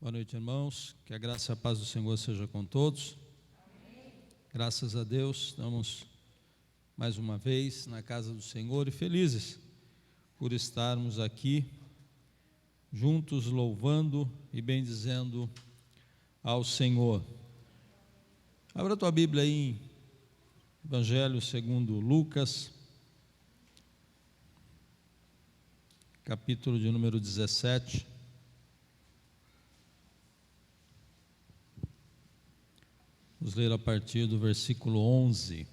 Boa noite, irmãos. Que a graça e a paz do Senhor seja com todos. Amém. Graças a Deus, estamos mais uma vez na casa do Senhor e felizes por estarmos aqui juntos louvando e bendizendo ao Senhor. Abra a tua Bíblia aí em Evangelho segundo Lucas, capítulo de número 17. Vamos ler a partir do versículo 11.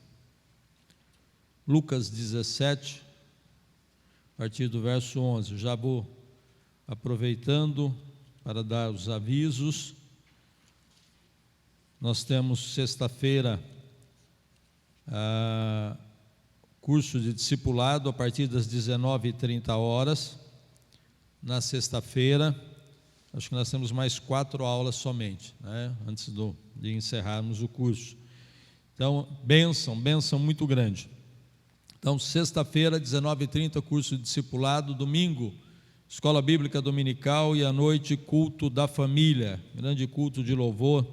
Lucas 17, a partir do verso 11. Eu já vou aproveitando para dar os avisos. Nós temos sexta-feira curso de discipulado a partir das 19h30. Na sexta-feira, acho que nós temos mais 4 aulas somente, né, antes de encerrarmos o curso. Então, bênção muito grande. Então, sexta-feira, 19h30, curso de discipulado. Domingo, escola bíblica dominical. E à noite, culto da família, grande culto de louvor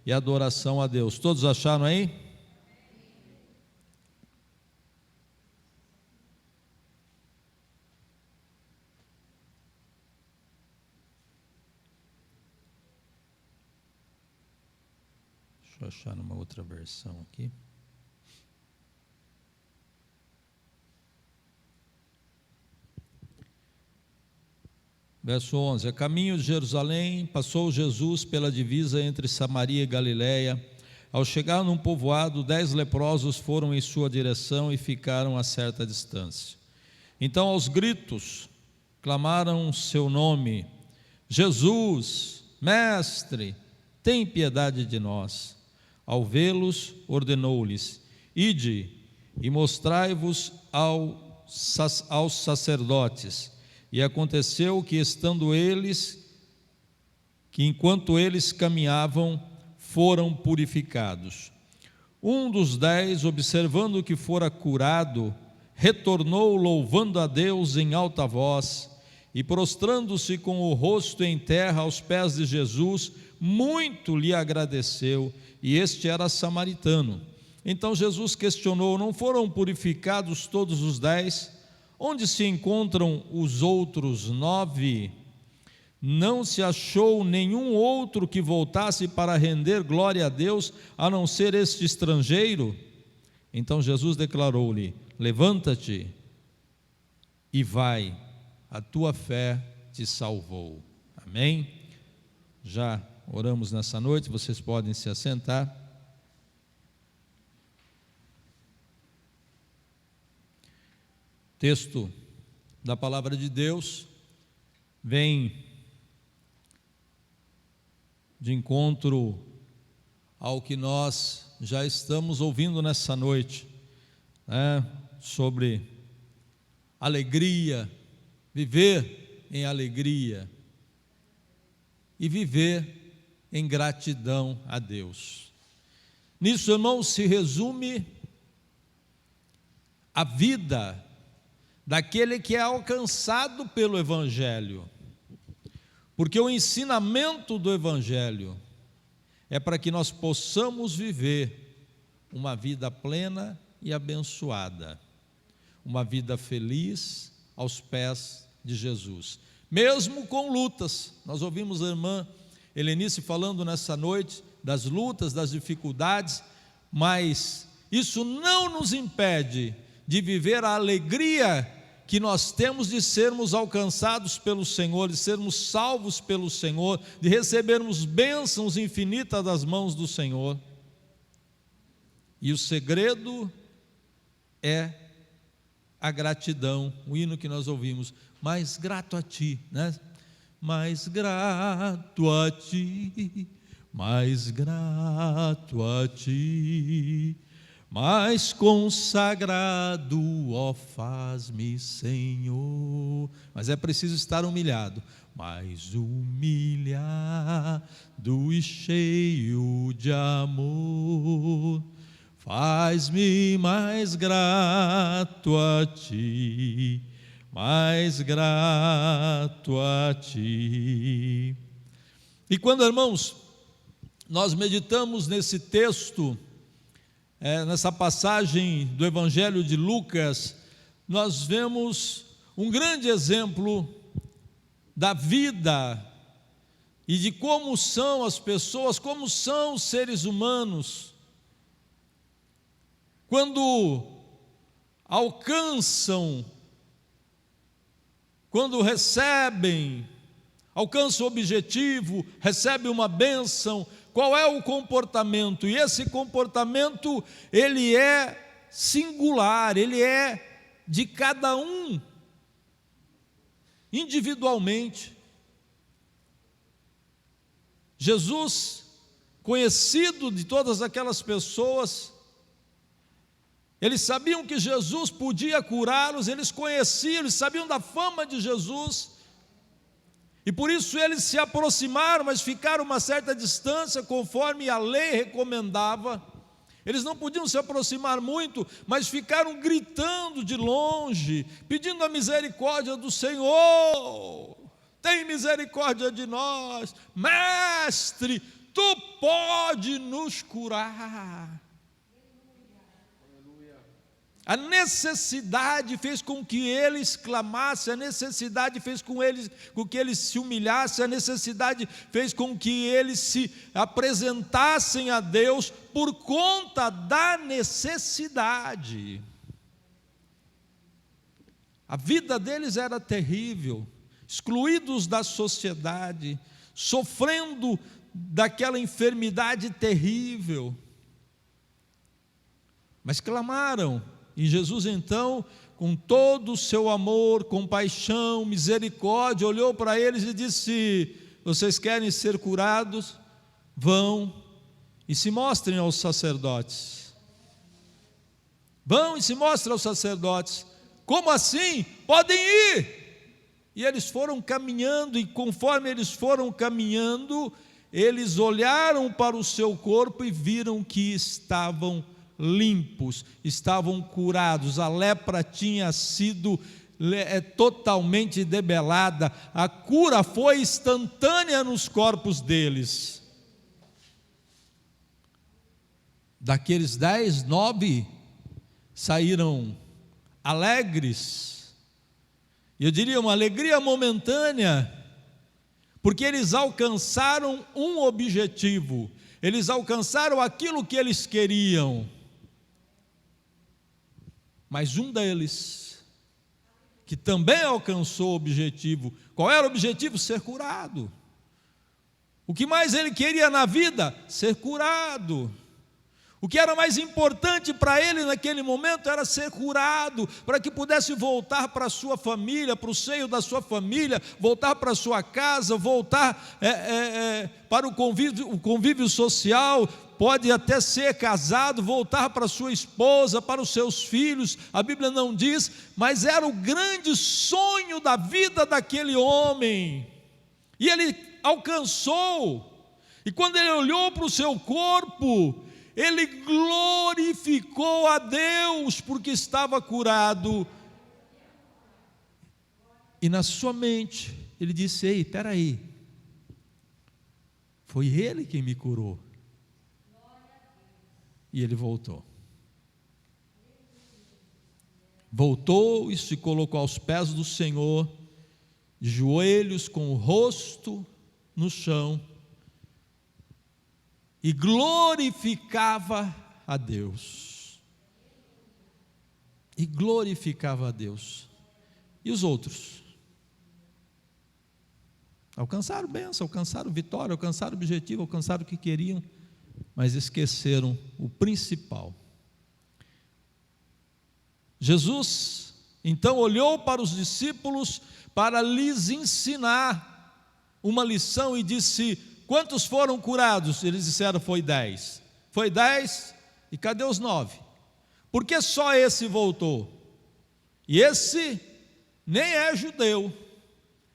e adoração a Deus. Todos acharam aí? Deixa eu achar numa outra versão aqui. Verso 11: A caminho de Jerusalém, passou Jesus pela divisa entre Samaria e Galiléia. Ao chegar num povoado, 10 leprosos foram em sua direção e ficaram a certa distância. Então, aos gritos, clamaram seu nome: Jesus, Mestre, tem piedade de nós. Ao vê-los, ordenou-lhes: Ide e mostrai-vos aos sacerdotes. E aconteceu que, enquanto eles caminhavam, foram purificados. Um dos 10, observando que fora curado, retornou louvando a Deus em alta voz, e prostrando-se com o rosto em terra aos pés de Jesus, muito lhe agradeceu, e este era samaritano. Então Jesus questionou: Não foram purificados todos os 10? Onde se encontram os outros 9? Não se achou nenhum outro que voltasse para render glória a Deus, a não ser este estrangeiro? Então Jesus declarou-lhe: Levanta-te e vai, a tua fé te salvou. Amém? Já oramos nessa noite, vocês podem se assentar. Texto da palavra de Deus vem de encontro ao que nós já estamos ouvindo nessa noite, né, sobre alegria, viver em alegria e viver em gratidão a Deus. Nisso, irmão, se resume a vida daquele que é alcançado pelo Evangelho, porque o ensinamento do Evangelho é para que nós possamos viver uma vida plena e abençoada, uma vida feliz aos pés de Jesus, mesmo com lutas. Nós ouvimos a irmã Helenice falando nessa noite das lutas, das dificuldades, mas isso não nos impede de viver a alegria que nós temos de sermos alcançados pelo Senhor, de sermos salvos pelo Senhor, de recebermos bênçãos infinitas das mãos do Senhor. E o segredo é a gratidão, o hino que nós ouvimos: mais grato a ti, né? Mais grato a ti, mais grato a ti, mais consagrado, ó faz-me, Senhor. Mas é preciso estar humilhado, mais humilhado e cheio de amor, faz-me mais grato a ti, mais grato a ti. E quando, irmãos, nós meditamos nesse texto, nessa passagem do Evangelho de Lucas, nós vemos um grande exemplo da vida e de como são as pessoas, como são os seres humanos, quando alcançam, quando recebem, alcançam o objetivo, recebem uma bênção, qual é o comportamento? E esse comportamento, ele é singular, ele é de cada um, individualmente. Jesus, conhecido de todas aquelas pessoas, eles sabiam que Jesus podia curá-los, eles conheciam, eles sabiam da fama de Jesus, e por isso eles se aproximaram, mas ficaram uma certa distância, conforme a lei recomendava. Eles não podiam se aproximar muito, mas ficaram gritando de longe, pedindo a misericórdia do Senhor. Tem misericórdia de nós, mestre, tu pode nos curar. A necessidade fez com que eles clamassem, a necessidade fez com que eles se humilhassem, a necessidade fez com que eles se apresentassem a Deus por conta da necessidade. A vida deles era terrível, excluídos da sociedade, sofrendo daquela enfermidade terrível, mas clamaram. E Jesus então, com todo o seu amor, compaixão, misericórdia, olhou para eles e disse: vocês querem ser curados? Vão e se mostrem aos sacerdotes. Vão e se mostrem aos sacerdotes. Como assim? Podem ir. E eles foram caminhando, e conforme eles foram caminhando, eles olharam para o seu corpo e viram que estavam limpos, estavam curados, a lepra tinha sido totalmente debelada, a cura foi instantânea nos corpos deles. Daqueles 10, 9 saíram alegres, eu diria uma alegria momentânea, porque eles alcançaram um objetivo, eles alcançaram aquilo que eles queriam. Mas um deles, que também alcançou o objetivo, qual era o objetivo? Ser curado. O que mais ele queria na vida? Ser curado. O que era mais importante para ele naquele momento era ser curado, para que pudesse voltar para a sua família, para o seio da sua família, voltar para a sua casa, voltar para o convívio social, pode até ser casado, voltar para sua esposa, para os seus filhos, a Bíblia não diz, mas era o grande sonho da vida daquele homem, e ele alcançou, e quando ele olhou para o seu corpo, ele glorificou a Deus, porque estava curado, e na sua mente, ele disse: ei, espera aí, foi ele quem me curou, e ele voltou e se colocou aos pés do Senhor, de joelhos, com o rosto no chão, e glorificava a Deus, e os outros? Alcançaram bênção, alcançaram vitória, alcançaram objetivo, alcançaram o que queriam, mas esqueceram o principal. Jesus então olhou para os discípulos para lhes ensinar uma lição e disse: quantos foram curados? Eles disseram: foi 10. Foi 10, e cadê os 9? Por que só esse voltou? E esse nem é judeu,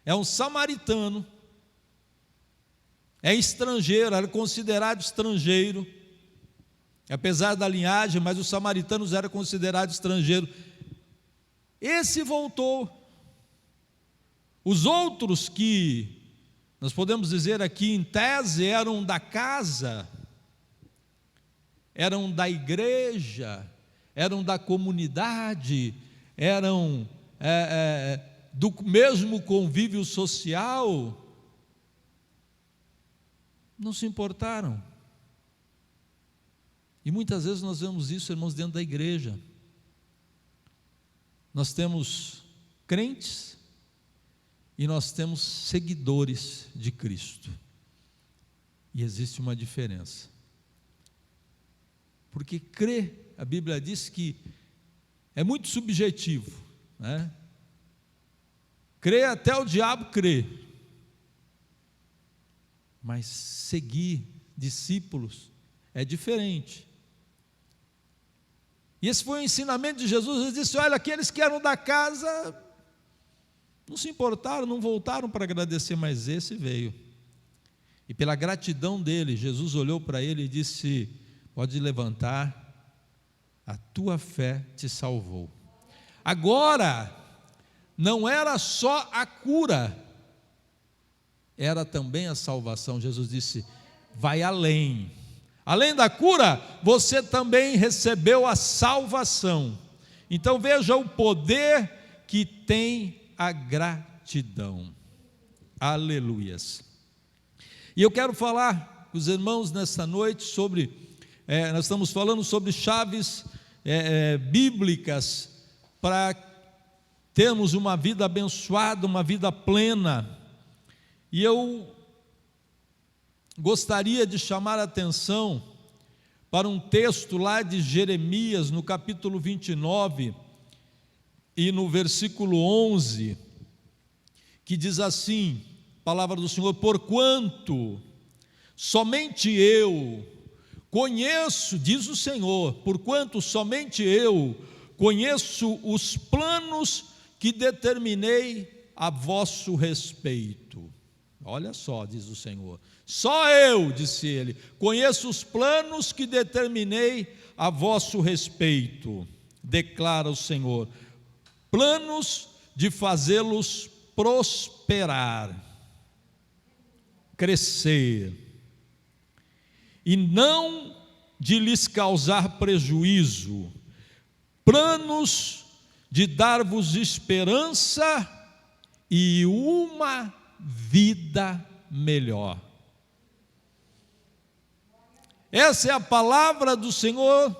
é um samaritano, é estrangeiro, era considerado estrangeiro, apesar da linhagem, mas os samaritanos eram considerados estrangeiros. Esse voltou. Os outros que Nós podemos dizer aqui, em tese, eram da casa, eram da igreja, eram da comunidade, eram do mesmo convívio social, não se importaram. E muitas vezes nós vemos isso, irmãos, dentro da igreja. Nós temos crentes e nós temos seguidores de Cristo. E existe uma diferença. Porque crer, a Bíblia diz que é muito subjetivo, né? Crer, até o diabo crê. Mas seguir discípulos é diferente. E esse foi o ensinamento de Jesus. Ele disse: olha, aqueles que eram da casa não se importaram, não voltaram para agradecer, mas esse veio. E pela gratidão dele, Jesus olhou para ele e disse: pode levantar, a tua fé te salvou. Agora, não era só a cura, era também a salvação. Jesus disse: vai além. Além da cura, você também recebeu a salvação. Então veja o poder que tem a gratidão. Aleluias. E eu quero falar com os irmãos nesta noite sobre, nós estamos falando sobre chaves bíblicas para termos uma vida abençoada, uma vida plena. E eu gostaria de chamar a atenção para um texto lá de Jeremias, no capítulo 29, e no versículo 11, que diz assim, palavra do Senhor: porquanto somente eu conheço, diz o Senhor, porquanto somente eu conheço os planos que determinei a vosso respeito. Olha só, diz o Senhor, só eu, disse ele, conheço os planos que determinei a vosso respeito, declara o Senhor, planos de fazê-los prosperar, crescer, e não de lhes causar prejuízo, planos de dar-vos esperança e uma vida melhor. Essa é a palavra do Senhor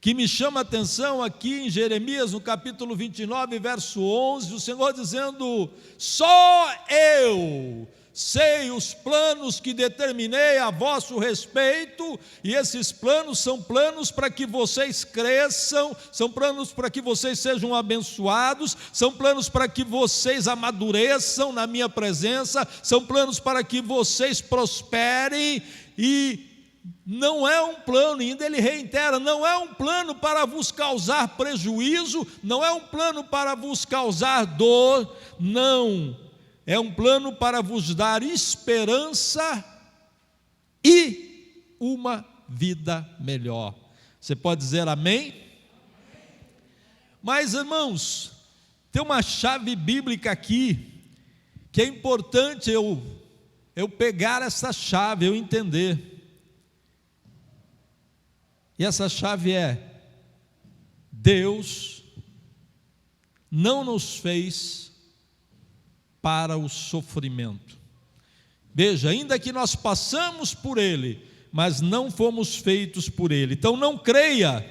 que me chama a atenção aqui em Jeremias, no capítulo 29, verso 11, o Senhor dizendo: só eu sei os planos que determinei a vosso respeito, e esses planos são planos para que vocês cresçam, são planos para que vocês sejam abençoados, são planos para que vocês amadureçam na minha presença, são planos para que vocês prosperem. E não é um plano, ainda ele reitera, não é um plano para vos causar prejuízo, não é um plano para vos causar dor, não, é um plano para vos dar esperança e uma vida melhor. Você pode dizer amém? Mas, irmãos, tem uma chave bíblica aqui, que é importante eu pegar essa chave, eu entender. E essa chave é: Deus não nos fez para o sofrimento. Veja, ainda que nós passamos por ele, mas não fomos feitos por ele. Então não creia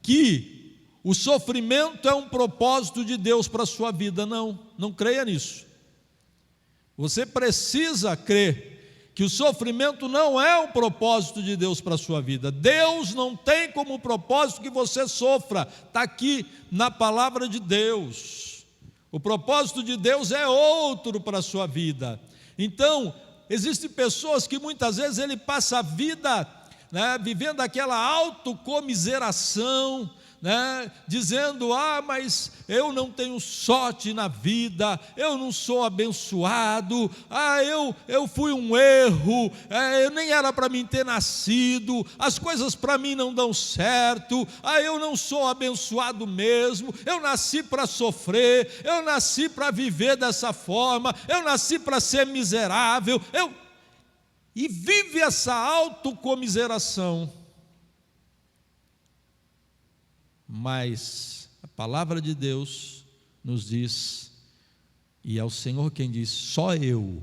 que o sofrimento é um propósito de Deus para a sua vida, não creia nisso. Você precisa crer que o sofrimento não é um propósito de Deus para a sua vida. Deus não tem como propósito que você sofra, está aqui na palavra de Deus. O propósito de Deus é outro para a sua vida. Então, existem pessoas que muitas vezes ele passa a vida, vivendo aquela autocomiseração, né, dizendo: mas eu não tenho sorte na vida, eu não sou abençoado, eu fui um erro, eu nem era para mim ter nascido, as coisas para mim não dão certo, eu não sou abençoado mesmo, eu nasci para sofrer, eu nasci para viver dessa forma, eu nasci para ser miserável, e vive essa autocomiseração. Mas a palavra de Deus nos diz, e é o Senhor quem diz: só eu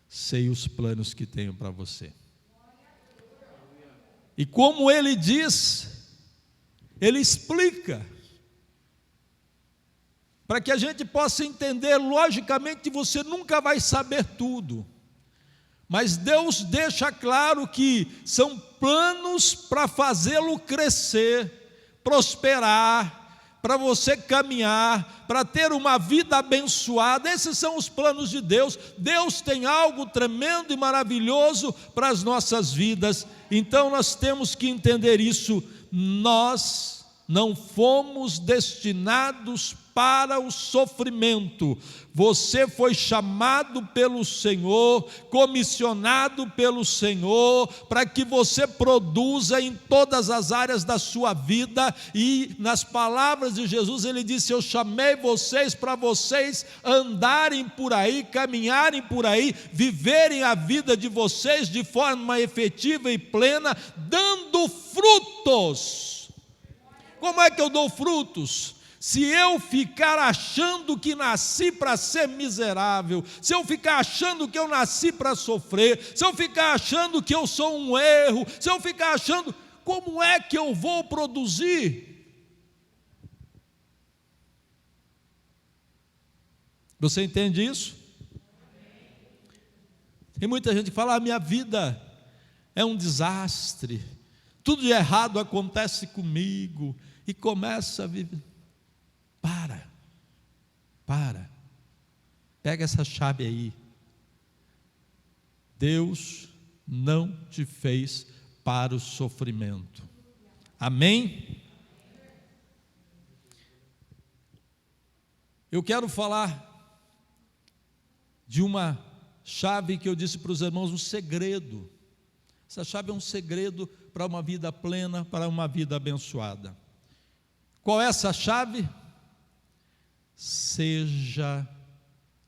sei os planos que tenho para você. E como ele diz, ele explica, para que a gente possa entender. Logicamente você nunca vai saber tudo, mas Deus deixa claro que são planos para fazê-lo crescer, prosperar, para você caminhar, para ter uma vida abençoada. Esses são os planos de Deus. Deus tem algo tremendo e maravilhoso para as nossas vidas. Então nós temos que entender isso. Nós não fomos destinados para o sofrimento. Você foi chamado pelo Senhor, comissionado pelo Senhor, para que você produza em todas as áreas da sua vida. E nas palavras de Jesus ele disse: eu chamei vocês para vocês andarem por aí, caminharem por aí, viverem a vida de vocês de forma efetiva e plena, dando frutos. Como é que eu dou frutos? Se eu ficar achando que nasci para ser miserável, se eu ficar achando que eu nasci para sofrer, se eu ficar achando que eu sou um erro, se eu ficar achando, como é que eu vou produzir? Você entende isso? Tem muita gente que fala: a minha vida é um desastre, tudo de errado acontece comigo, e começa a viver. Pega essa chave aí. Deus não te fez para o sofrimento. Amém? Eu quero falar de uma chave que eu disse para os irmãos, um segredo. Essa chave é um segredo para uma vida plena, para uma vida abençoada. Qual é essa chave? Seja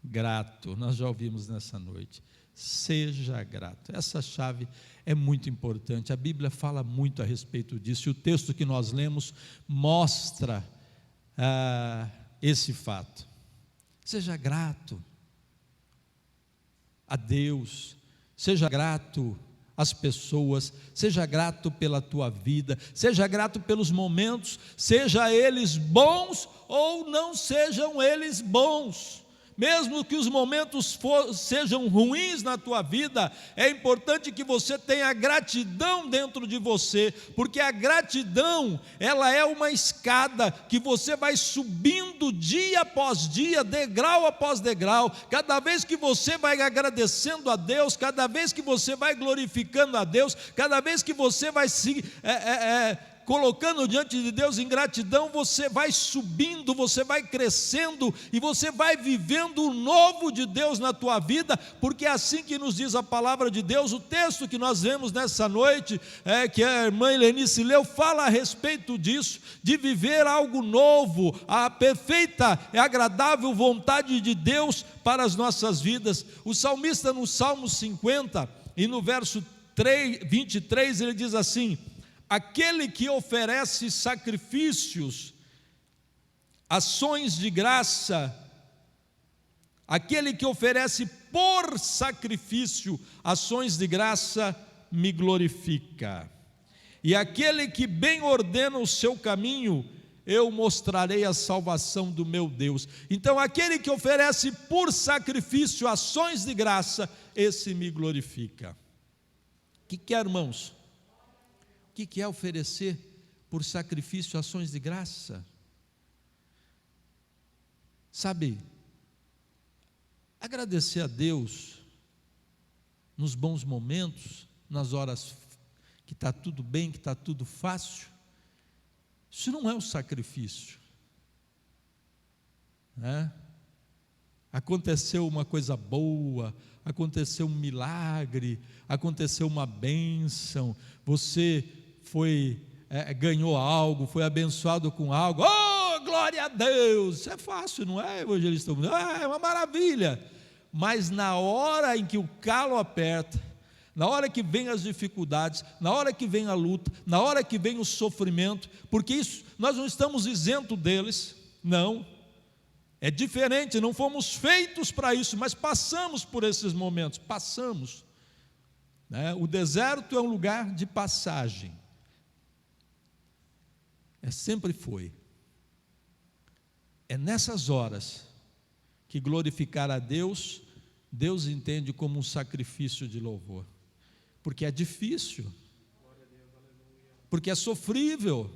grato. Nós já ouvimos nessa noite. Seja grato. Essa chave é muito importante. A Bíblia fala muito a respeito disso. E o texto que nós lemos mostra esse fato. Seja grato a Deus. Seja grato às pessoas, seja grato pela tua vida, seja grato pelos momentos, seja eles bons ou não sejam eles bons. Mesmo que os momentos sejam ruins na tua vida, é importante que você tenha gratidão dentro de você, porque a gratidão, ela é uma escada que você vai subindo dia após dia, degrau após degrau. Cada vez que você vai agradecendo a Deus, cada vez que você vai glorificando a Deus, cada vez que você vai se colocando diante de Deus em gratidão, você vai subindo, você vai crescendo e você vai vivendo o novo de Deus na tua vida, porque é assim que nos diz a palavra de Deus. O texto que nós vemos nessa noite, que a irmã Helenice leu, fala a respeito disso, de viver algo novo, a perfeita e agradável vontade de Deus para as nossas vidas. O salmista no Salmo 50 e no verso 23 ele diz assim: aquele que oferece sacrifícios, ações de graça, aquele que oferece por sacrifício, ações de graça, me glorifica. E aquele que bem ordena o seu caminho, eu mostrarei a salvação do meu Deus. Então, aquele que oferece por sacrifício, ações de graça, esse me glorifica. O que é, irmãos? O que é oferecer por sacrifício ações de graça? Sabe, agradecer a Deus nos bons momentos, nas horas que está tudo bem, que está tudo fácil, Isso não é um sacrifício, né? Aconteceu uma coisa boa, aconteceu um milagre, aconteceu uma bênção, você ganhou algo, foi abençoado com algo, oh, glória a Deus, isso é fácil, não é, evangelista? É uma maravilha, mas na hora em que o calo aperta, na hora que vem as dificuldades, na hora que vem a luta, na hora que vem o sofrimento, porque isso, nós não estamos isentos deles, não, é diferente, não fomos feitos para isso, mas passamos por esses momentos, passamos, né? O deserto é um lugar de passagem, sempre foi, é nessas horas que glorificar a Deus, Deus entende como um sacrifício de louvor, porque é difícil, porque é sofrível,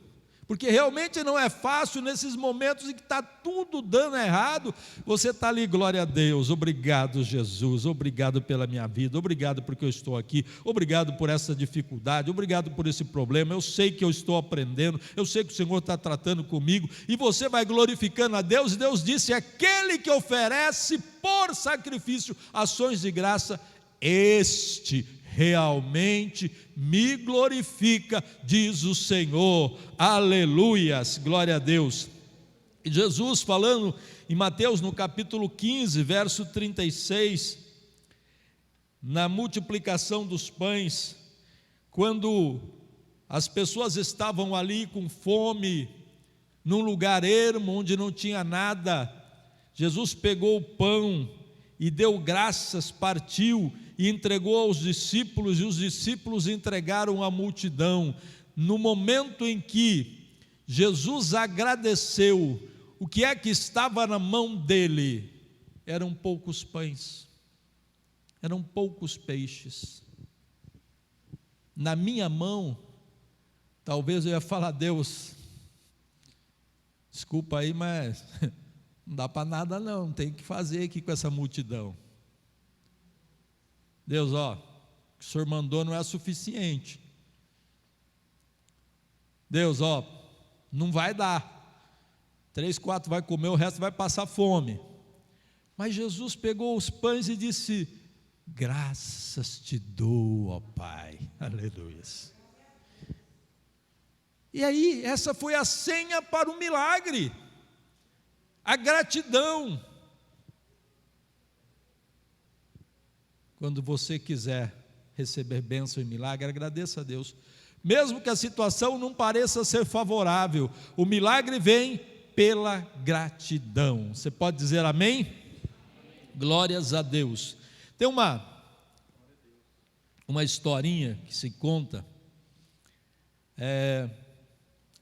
porque realmente não é fácil nesses momentos em que está tudo dando errado, você está ali, glória a Deus, obrigado Jesus, obrigado pela minha vida, obrigado porque eu estou aqui, obrigado por essa dificuldade, obrigado por esse problema, eu sei que eu estou aprendendo, eu sei que o Senhor está tratando comigo, e você vai glorificando a Deus, e Deus disse, aquele que oferece por sacrifício ações de graça, este realmente me glorifica, diz o Senhor, aleluias, glória a Deus. E Jesus falando em Mateus no capítulo 15, verso 36, na multiplicação dos pães, quando as pessoas estavam ali com fome, num lugar ermo, onde não tinha nada, Jesus pegou o pão e deu graças, partiu e entregou aos discípulos, e os discípulos entregaram à multidão. No momento em que Jesus agradeceu, o que é que estava na mão dele? Eram poucos pães, eram poucos peixes. Na minha mão, talvez eu ia falar, Deus, desculpa aí, mas não dá para nada não, tem que fazer aqui com essa multidão. Deus, ó, o que o Senhor mandou não é suficiente. Deus, ó, não vai dar. 3, 4 vai comer, o resto vai passar fome. Mas Jesus pegou os pães e disse, graças te dou, ó Pai, aleluia. E aí, essa foi a senha para o milagre, a gratidão. Quando você quiser receber bênção e milagre, agradeça a Deus, mesmo que a situação não pareça ser favorável, o milagre vem pela gratidão. Você pode dizer amém? Glórias a Deus. Tem uma historinha que se conta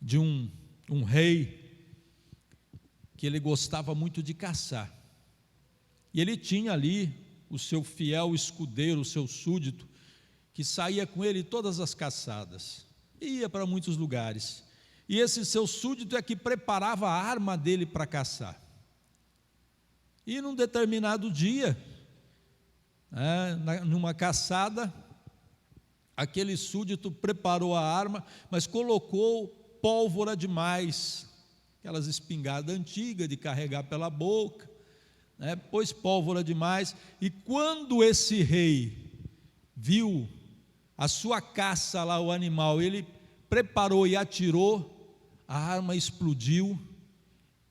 de um rei que ele gostava muito de caçar, e ele tinha ali o seu fiel escudeiro, o seu súdito, que saía com ele todas as caçadas, ia para muitos lugares, e esse seu súdito é que preparava a arma dele para caçar. E num determinado dia, numa caçada, aquele súdito preparou a arma, mas colocou pólvora demais, aquelas espingardas antigas de carregar pela boca, pôs pólvora demais, e quando esse rei viu a sua caça lá, o animal, ele preparou e atirou, a arma explodiu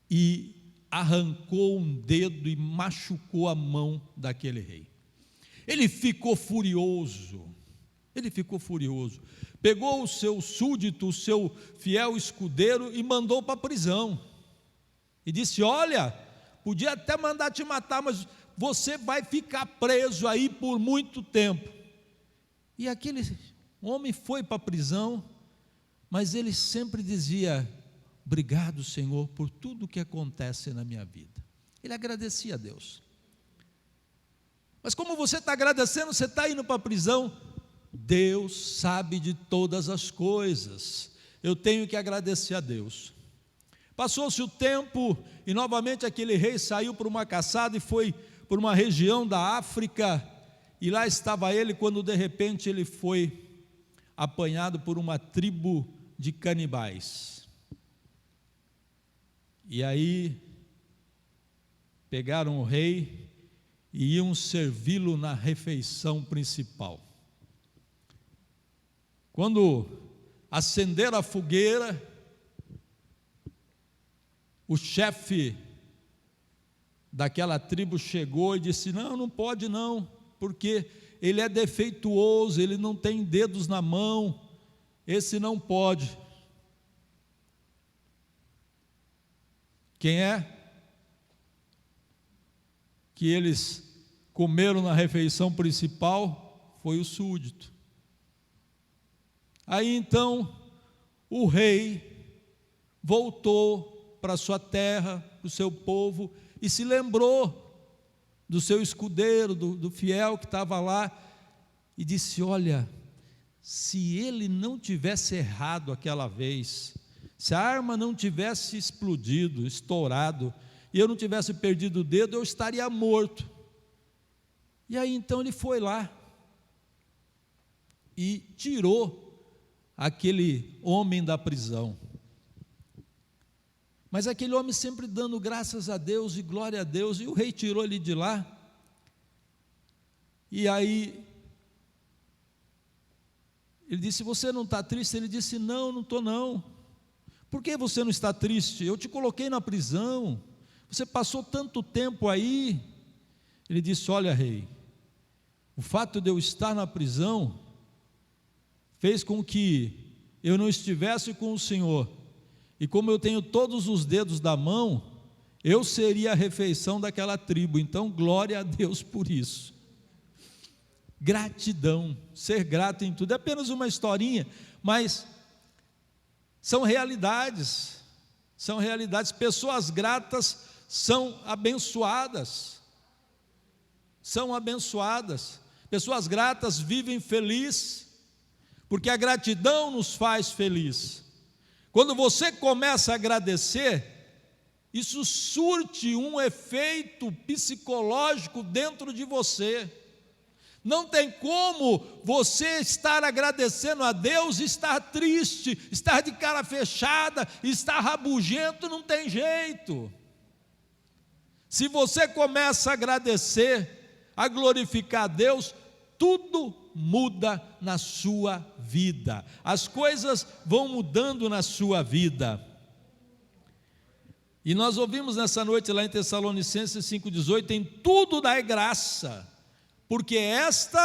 e arrancou um dedo e machucou a mão daquele rei. Ele ficou furioso, pegou o seu súdito, o seu fiel escudeiro e mandou para a prisão, e disse, olha, podia até mandar te matar, mas você vai ficar preso aí por muito tempo. E aquele homem foi para a prisão, mas ele sempre dizia, obrigado Senhor por tudo que acontece na minha vida. Ele agradecia a Deus. Mas como você está agradecendo, você está indo para a prisão, Deus sabe de todas as coisas, eu tenho que agradecer a Deus. Passou-se o tempo e novamente aquele rei saiu para uma caçada e foi por uma região da África, e lá estava ele quando de repente ele foi apanhado por uma tribo de canibais. E aí pegaram o rei e iam servi-lo na refeição principal. Quando acenderam a fogueira, o chefe daquela tribo chegou e disse: não, não pode não, porque ele é defeituoso, ele não tem dedos na mão, esse não pode. Quem é que eles comeram na refeição principal? Foi o súdito. Aí então o rei voltou para sua terra, para o seu povo, e se lembrou do seu escudeiro, do fiel que estava lá, e disse: olha, se ele não tivesse errado aquela vez, se a arma não tivesse explodido, estourado, e eu não tivesse perdido o dedo, eu estaria morto. E aí então ele foi lá e tirou aquele homem da prisão. Mas aquele homem sempre dando graças a Deus e glória a Deus, e o rei tirou ele de lá. E aí ele disse: você não está triste? Ele disse: não, não estou não. Por que você não está triste? Eu te coloquei na prisão, você passou tanto tempo aí. Ele disse: olha, rei, o fato de eu estar na prisão fez com que eu não estivesse com o Senhor, e como eu tenho todos os dedos da mão, eu seria a refeição daquela tribo. Então glória a Deus por isso. Gratidão, ser grato em tudo. É apenas uma historinha, mas são realidades. Pessoas gratas são abençoadas. Pessoas gratas vivem felizes, porque a gratidão nos faz feliz. Quando você começa a agradecer, isso surte um efeito psicológico dentro de você. Não tem como você estar agradecendo a Deus e estar triste, estar de cara fechada, estar rabugento, não tem jeito. Se você começa a agradecer, a glorificar a Deus, tudo muda na sua vida, as coisas vão mudando na sua vida. E nós ouvimos nessa noite lá em Tessalonicenses 5,18: em tudo dai graça, porque esta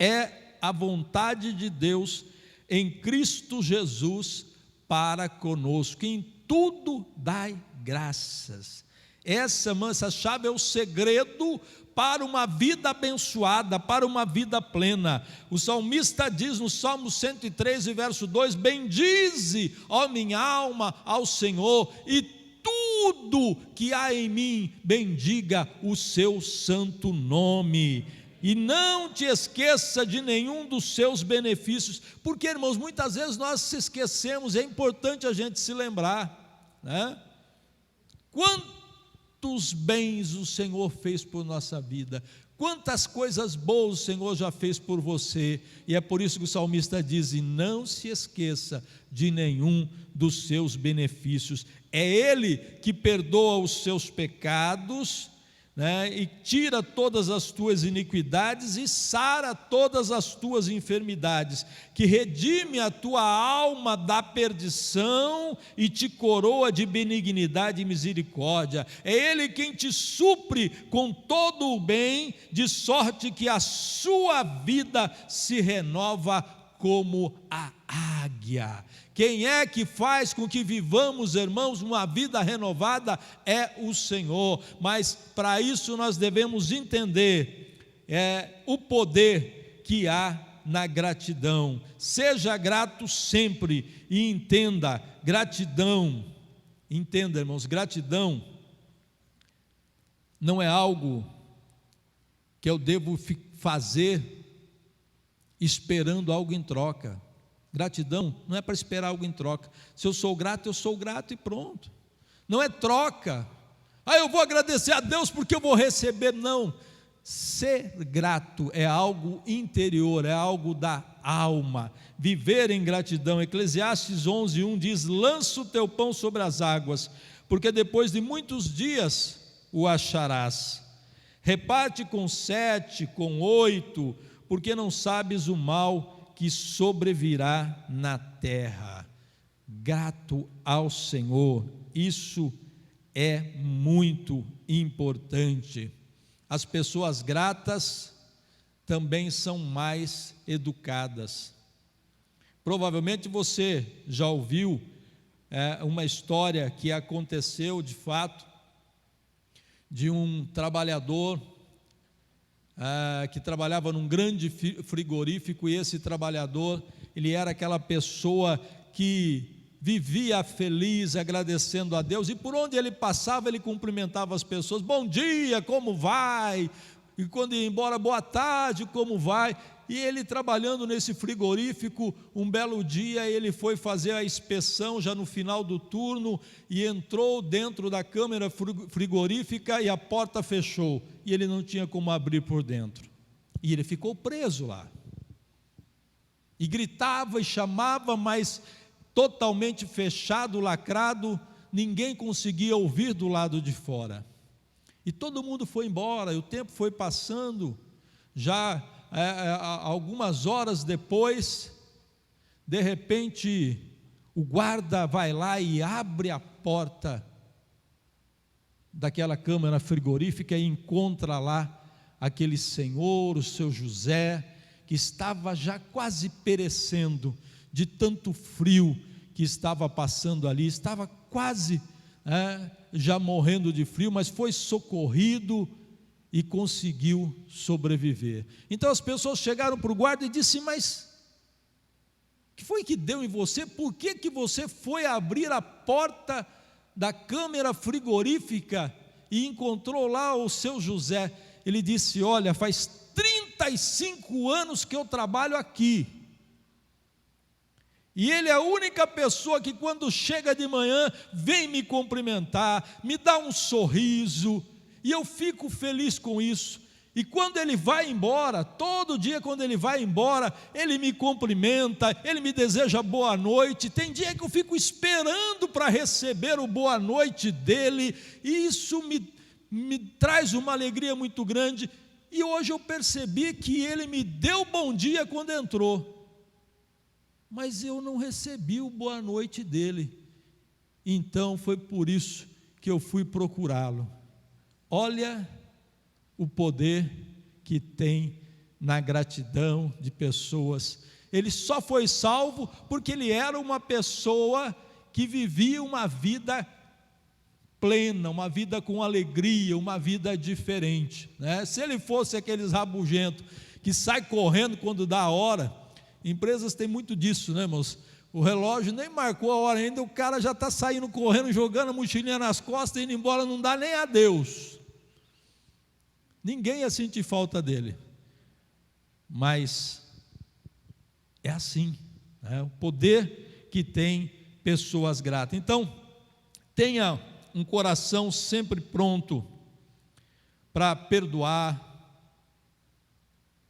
é a vontade de Deus em Cristo Jesus para conosco. Em tudo dai graças. Essa chave é o segredo para uma vida abençoada, para uma vida plena. O salmista diz no Salmo 103, verso 2: bendize, ó minha alma, ao Senhor, e tudo que há em mim, bendiga o seu santo nome. E não te esqueça de nenhum dos seus benefícios, porque, irmãos, muitas vezes nós se esquecemos, é importante a gente se lembrar, né? Quantos bens o Senhor fez por nossa vida, quantas coisas boas o Senhor já fez por você, e é por isso que o salmista diz: e não se esqueça de nenhum dos seus benefícios. É Ele que perdoa os seus pecados, né, e tira todas as tuas iniquidades e sara todas as tuas enfermidades, que redime a tua alma da perdição e te coroa de benignidade e misericórdia. É Ele quem te supre com todo o bem, de sorte que a sua vida se renova como a águia. Quem é que faz com que vivamos, irmãos, uma vida renovada? É o Senhor. Mas para isso nós devemos entender o poder que há na gratidão. Seja grato sempre e entenda, irmãos, gratidão não é algo que eu devo fazer esperando algo em troca. Gratidão não é para esperar algo em troca. Se eu sou grato e pronto. Não é troca. Eu vou agradecer a Deus porque eu vou receber. Não. Ser grato é algo interior, é algo da alma. Viver em gratidão. Eclesiastes 11:1 diz: lança o teu pão sobre as águas, porque depois de muitos dias o acharás. Reparte com 7, com 8, porque não sabes o mal que sobrevirá na terra. Grato ao Senhor, isso é muito importante. As pessoas gratas também são mais educadas. Provavelmente você já ouviu uma história que aconteceu de fato, de um trabalhador que trabalhava num grande frigorífico, e esse trabalhador, ele era aquela pessoa que vivia feliz, agradecendo a Deus, e por onde ele passava, ele cumprimentava as pessoas: bom dia, como vai? E quando ia embora, boa tarde, como vai? E ele trabalhando nesse frigorífico, um belo dia ele foi fazer a inspeção já no final do turno, e entrou dentro da câmara frigorífica e a porta fechou, e ele não tinha como abrir por dentro, e ele ficou preso lá, e gritava e chamava, mas totalmente fechado, lacrado, ninguém conseguia ouvir do lado de fora. E todo mundo foi embora, e o tempo foi passando. Já algumas horas depois, de repente, o guarda vai lá e abre a porta daquela câmara frigorífica e encontra lá aquele senhor, o seu José, que estava já quase perecendo de tanto frio que estava passando ali, estava quase já morrendo de frio, mas foi socorrido e conseguiu sobreviver. Então as pessoas chegaram para o guarda e disseram: mas o que foi que deu em você? Por que você foi abrir a porta da câmara frigorífica e encontrou lá o seu José? Ele disse: olha, faz 35 anos que eu trabalho aqui, e ele é a única pessoa que quando chega de manhã vem me cumprimentar, me dá um sorriso, e eu fico feliz com isso. E quando ele vai embora, todo dia quando ele vai embora, ele me cumprimenta, ele me deseja boa noite. Tem dia que eu fico esperando para receber o boa noite dele, e isso me traz uma alegria muito grande. E hoje eu percebi que ele me deu bom dia quando entrou, mas eu não recebi o boa noite dele. Então foi por isso que eu fui procurá-lo. Olha o poder que tem na gratidão de pessoas. Ele só foi salvo porque ele era uma pessoa que vivia uma vida plena, uma vida com alegria, uma vida diferente, né? Se ele fosse aqueles rabugentos que sai correndo quando dá a hora, empresas têm muito disso, né, irmãos? O relógio nem marcou a hora ainda, o cara já está saindo correndo, jogando a mochilinha nas costas, indo embora, não dá nem adeus. Ninguém ia sentir falta dele. Mas é assim, né? O poder que tem pessoas gratas. Então, tenha um coração sempre pronto para perdoar,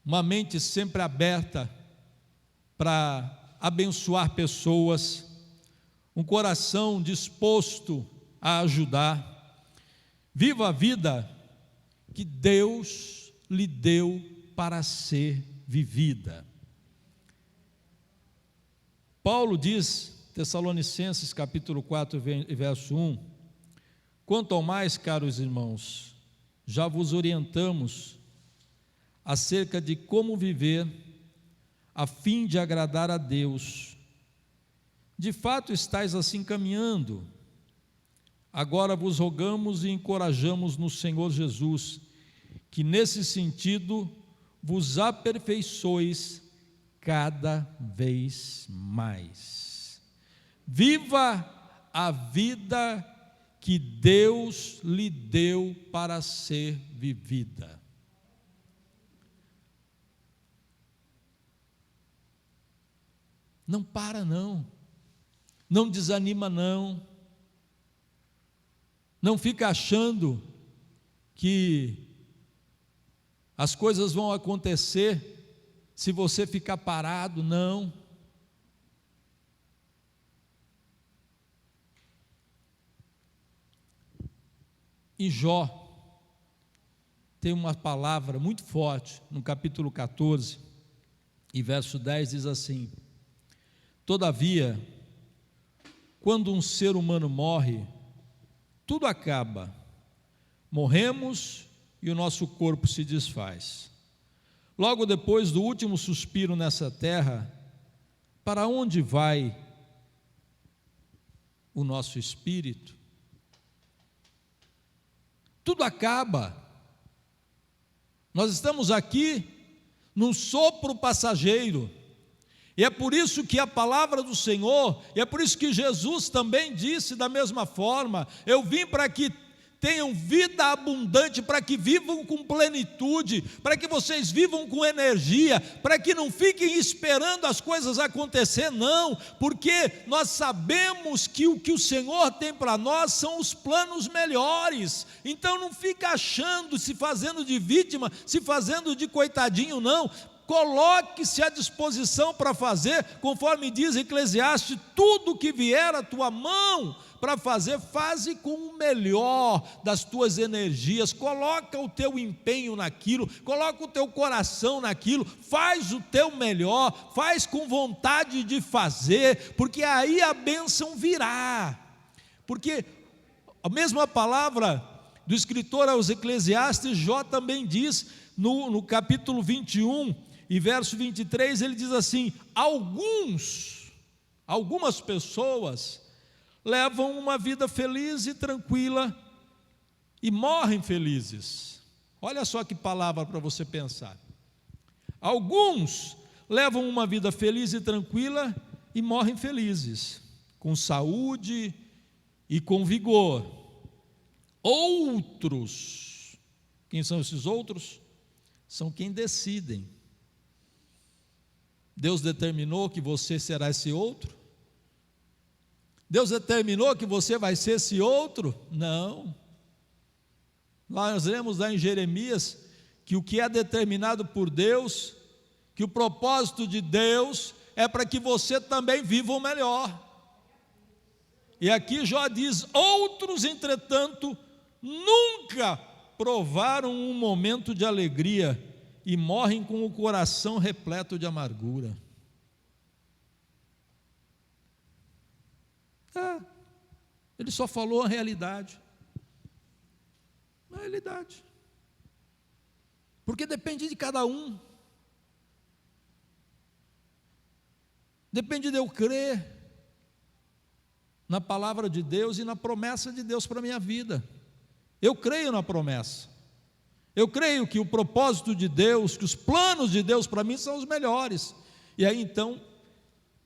uma mente sempre aberta para abençoar pessoas, um coração disposto a ajudar. Viva a vida que Deus lhe deu para ser vivida. Paulo diz, Tessalonicenses capítulo 4, verso 1: quanto ao mais, caros irmãos, já vos orientamos acerca de como viver a fim de agradar a Deus. De fato estáis assim caminhando. Agora vos rogamos e encorajamos no Senhor Jesus, que nesse sentido vos aperfeiçoeis cada vez mais. Viva a vida que Deus lhe deu para ser vivida. Não para não, não desanima não fica achando que as coisas vão acontecer se você ficar parado, não. Em Jó, tem uma palavra muito forte, no capítulo 14, e verso 10 diz assim: todavia, quando um ser humano morre, tudo acaba, morremos e o nosso corpo se desfaz. Logo depois do último suspiro nessa terra, para onde vai o nosso espírito? Tudo acaba. Nós estamos aqui num sopro passageiro, e é por isso que a palavra do Senhor, e é por isso que Jesus também disse da mesma forma: eu vim para que tenham vida abundante, para que vivam com plenitude, para que vocês vivam com energia, para que não fiquem esperando as coisas acontecer, não, porque nós sabemos que o que o Senhor tem para nós são os planos melhores. Então não fica achando, se fazendo de vítima, se fazendo de coitadinho, não. Coloque-se à disposição para fazer, conforme diz Eclesiastes, tudo que vier à tua mão para fazer, faze com o melhor das tuas energias, coloca o teu empenho naquilo, coloca o teu coração naquilo, faz o teu melhor, faz com vontade de fazer, porque aí a bênção virá. Porque a mesma palavra do escritor aos Eclesiastes, Jó também diz, no capítulo 21 e verso 23, ele diz assim: algumas pessoas levam uma vida feliz e tranquila e morrem felizes. Olha só que palavra para você pensar. Alguns levam uma vida feliz e tranquila e morrem felizes, com saúde e com vigor. Outros, quem são esses outros? São quem decidem. Deus determinou que você será esse outro? Deus determinou que você vai ser esse outro? Não. Nós lemos lá em Jeremias que o que é determinado por Deus, que o propósito de Deus é para que você também viva o melhor. E aqui Jó diz: outros, entretanto, nunca provaram um momento de alegria e morrem com o coração repleto de amargura. Ele só falou a realidade. A realidade. Porque depende de cada um. Depende de eu crer na palavra de Deus e na promessa de Deus para a minha vida. Eu creio na promessa. Eu creio que o propósito de Deus, que os planos de Deus para mim são os melhores. E aí então,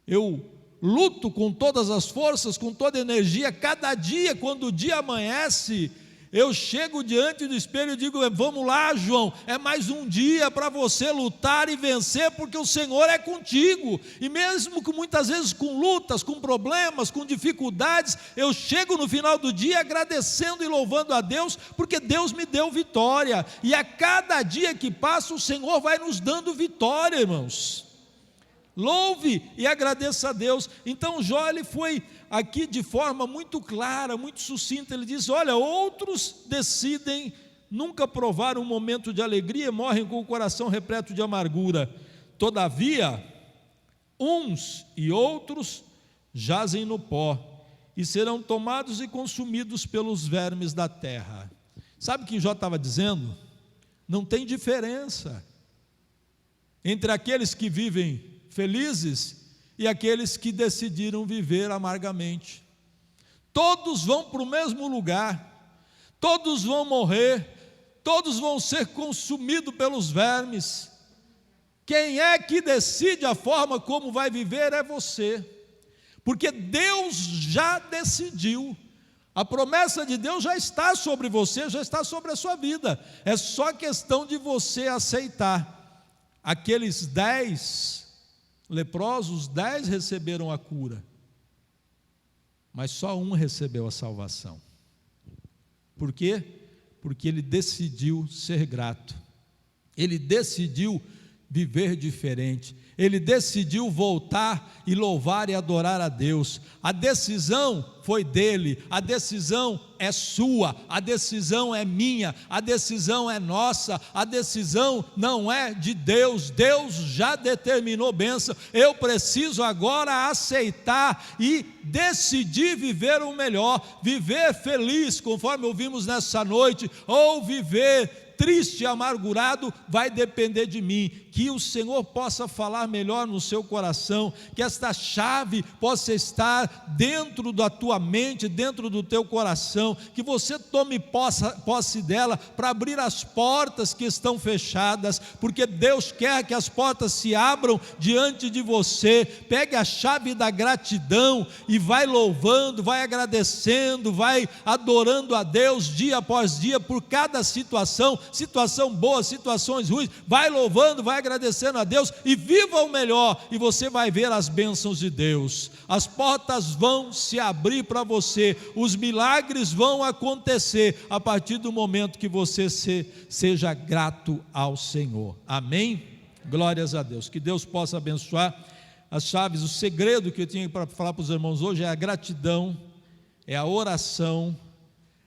eu luto com todas as forças, com toda a energia. Cada dia, quando o dia amanhece, eu chego diante do espelho e digo: vamos lá, João, é mais um dia para você lutar e vencer, porque o Senhor é contigo. E mesmo que muitas vezes com lutas, com problemas, com dificuldades, eu chego no final do dia agradecendo e louvando a Deus, porque Deus me deu vitória. E a cada dia que passa, o Senhor vai nos dando vitória, irmãos. Louve e agradeça a Deus. Então Jó, ele foi aqui de forma muito clara, muito sucinta. Ele diz: olha, outros decidem nunca provar um momento de alegria e morrem com o coração repleto de amargura. Todavia, uns e outros jazem no pó e serão tomados e consumidos pelos vermes da terra. Sabe o que Jó estava dizendo? Não tem diferença entre aqueles que vivem felizes e aqueles que decidiram viver amargamente. Todos vão para o mesmo lugar, todos vão morrer, todos vão ser consumidos pelos vermes. Quem é que decide a forma como vai viver é você, porque Deus já decidiu. A promessa de Deus já está sobre você, já está sobre a sua vida. É só questão de você aceitar. Aqueles 10 leprosos, 10 receberam a cura, mas só um recebeu a salvação. Por quê? Porque ele decidiu ser grato. Ele decidiu viver diferente. Ele decidiu voltar e louvar e adorar a Deus. A decisão foi dele, a decisão é sua, a decisão é minha, a decisão é nossa, a decisão não é de Deus. Deus já determinou bênção. Eu preciso agora aceitar e decidir viver o melhor, viver feliz, conforme ouvimos nessa noite, ou viver triste e amargurado, vai depender de mim. Que o Senhor possa falar melhor no seu coração, que esta chave possa estar dentro da tua mente, dentro do teu coração, que você tome posse dela para abrir as portas que estão fechadas, porque Deus quer que as portas se abram diante de você. Pegue a chave da gratidão e vai louvando, vai agradecendo, vai adorando a Deus dia após dia por cada situação boa, situações ruins, vai louvando, vai agradecendo a Deus e viva o melhor, e você vai ver as bênçãos de Deus. As portas vão se abrir para você, os milagres vão acontecer a partir do momento que você seja grato ao Senhor. Amém? Glórias a Deus. Que Deus possa abençoar as chaves. O segredo que eu tinha para falar para os irmãos hoje é a gratidão, é a oração,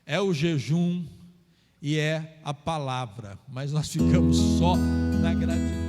é o jejum e é a palavra, mas nós ficamos só na gratidão.